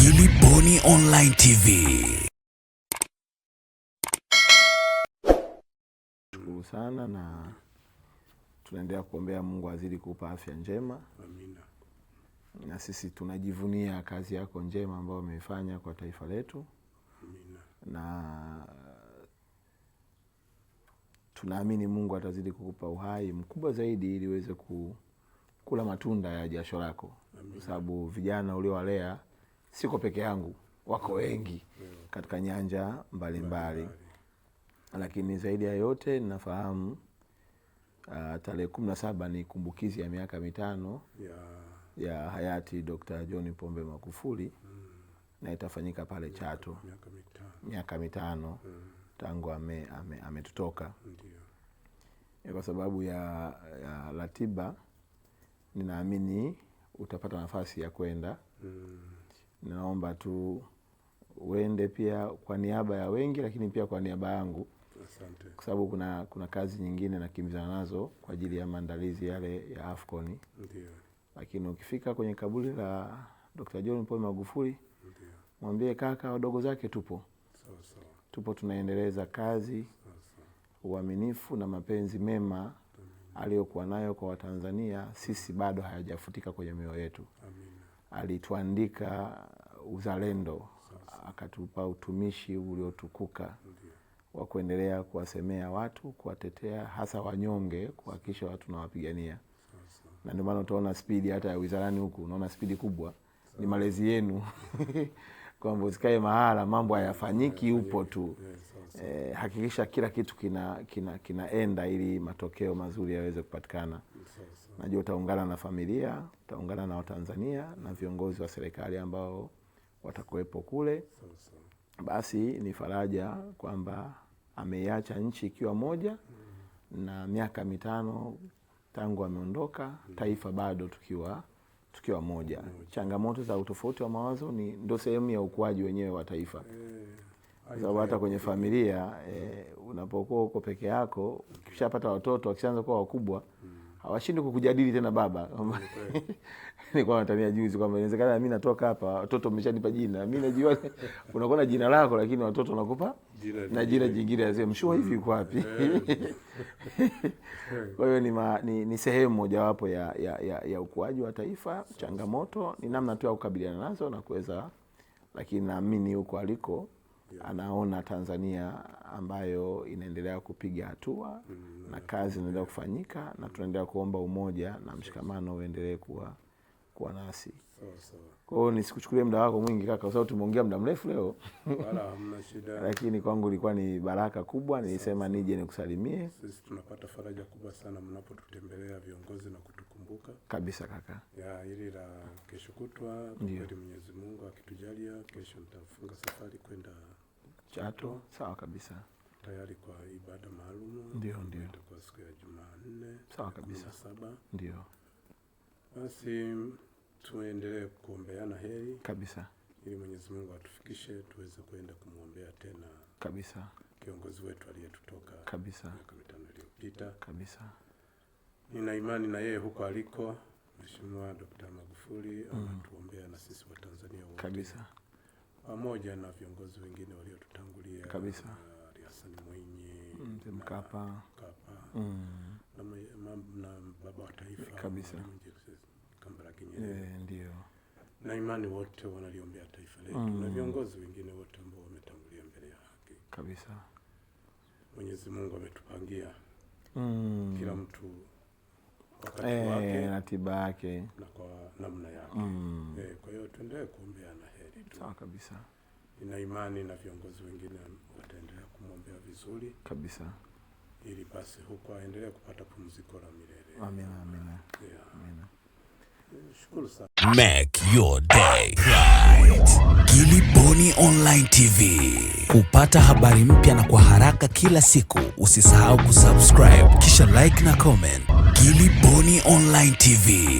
Gilly Bonny Online TV. Shukuru sana na tunaendelea kuombea Mungu azidi kukupa afya njema. Amina. Na sisi tunajivunia kazi yako njema ambayo umeifanya kwa taifa letu. Amina. Na tunaamini Mungu atazidi kukupa uhai mkubwa zaidi ili uweze kula matunda ya jasho lako. Kwa sababu vijana uliowalea siko peke yangu, wako wengi katika nyanja mbalimbali. Lakini zaidi ya yote ninafahamu tarehe 17 ni kumbukizi ya miaka 5 ya hayati Dr. John Pombe Magufuli. Na itafanyika pale Chato. Miaka 5 tangu ametutoka. Kwa sababu ya ratiba ninaamini utapata nafasi ya kwenda. Naomba tu uende pia kwa niaba ya wengi, lakini pia kwa niaba yangu. Asante. Kwa sababu kuna kazi nyingine nakimbizana nazo kwa ajili ya maandalizi yale ya AFCON. Ndio. Lakini ukifika kwenye kaburi la Dr. John Pombe Magufuli, Ndio. mwambie kaka wadogo zake tupo. Sawa sawa. Tupo tunaendeleza kazi, uaminifu na mapenzi mema aliyokuwa nayo kwa Watanzania, sisi bado hayajafutika kwenye mioyo yetu. Amina. Alituandika uzalendo, akatupa utumishi uliotukuka wa kuendelea kuwasemea watu, kuwatetea hasa wanyonge, kuhakikisha watu nawapigania. Na ndio maana utaona spidi hata ya wizarani huku, unaona spidi kubwa. Ni malezi yenu kwamba usikae mahala mambo hayafanyiki, upo tu. Hakikisha kila kitu kinaenda ili matokeo mazuri yaweze kupatikana. Najua utaungana na familia, utaungana na Watanzania na viongozi wa serikali ambao watakuwepo kule. Basi ni faraja kwamba ameiacha nchi ikiwa moja, na miaka 5 tangu ameondoka, taifa bado tukiwa moja. Changamoto za utofauti wa mawazo ndio sehemu ya ukuaji wenyewe wa taifa. Sababu hata kwenye familia unapokuwa uko peke yako, ukishapata watoto wakishaanza kuwa wakubwa, hawashindi kukujadili tena baba. Nilikuwa natania juzi kwamba inawezekana mimi natoka hapa, watoto wameshanipa jina. Mimi najua unakuwa na jina lako, lakini watoto wanakupa na jina jingine, asema mshua hivi yuko wapi? Kwa hiyo ni sehemu mojawapo ya ukuaji wa taifa. Changamoto ni namna tu ya kukabiliana nazo na kuweza, lakini naamini huko aliko anaona Tanzania ambayo inaendelea kupiga hatua na kazi inaendelea kufanyika, na tunaendelea kuomba umoja na mshikamano uendelee kuwa nasi. Kwa hiyo nisikuchukulie muda wako mwingi kaka, kwa sababu tumeongea muda mrefu leo. Wala hamna shida. Lakini kwangu ilikuwa ni baraka kubwa, nilisema nije nikusalimie. Sisi tunapata faraja kubwa sana mnapotutembelea viongozi na kutukumbuka. Kabisa kaka. Hili la kesho kutwa, kwa Mwenyezi Mungu akitujalia, kesho nitafunga safari kwenda Chato. Sawa kabisa. Tayari kwa ibada maalum. Ndio. Kwa siku ya Jumanne. Sawa kabisa. 17. Ndio. Basi tuendelee kuombeana heri kabisa, ili Mwenyezi Mungu atufikishe tuweze kwenda kumuombea tena kabisa kiongozi wetu aliyetutoka kabisa miaka 5 iliyopita kabisa. Nina imani na yeye huko aliko Mheshimiwa Dr. Magufuli anatuombea na sisi wa Tanzania wote kabisa, pamoja na viongozi wengine waliotutangulia kabisa, Hassan Mwinyi, Mkapa na baba wa taifa kabisa, Kambarage Nyerere. Ndio. Na imani wote wanaliombea taifa letu na viongozi wengine wote ambao wametangulia mbele ya haki. Kabisa. Mwenyezi Mungu ametupangia kila mtu wakati wake, ratiba yake na kwa namna yake. Kwa hiyo tuendelee kuombeana heri tu. Sawa kabisa. Nina imani na viongozi wengine wataendelea kumwombea vizuri kabisa, ili basi huko aendelee kupata pumziko la milele. Amina. Amina. Shukuru sana. Make your day right. Gilly Bonny Online TV. Kupata habari mpya na kwa haraka kila siku, usisahau kusubscribe kisha like na comment. Gilly Bonny Online TV.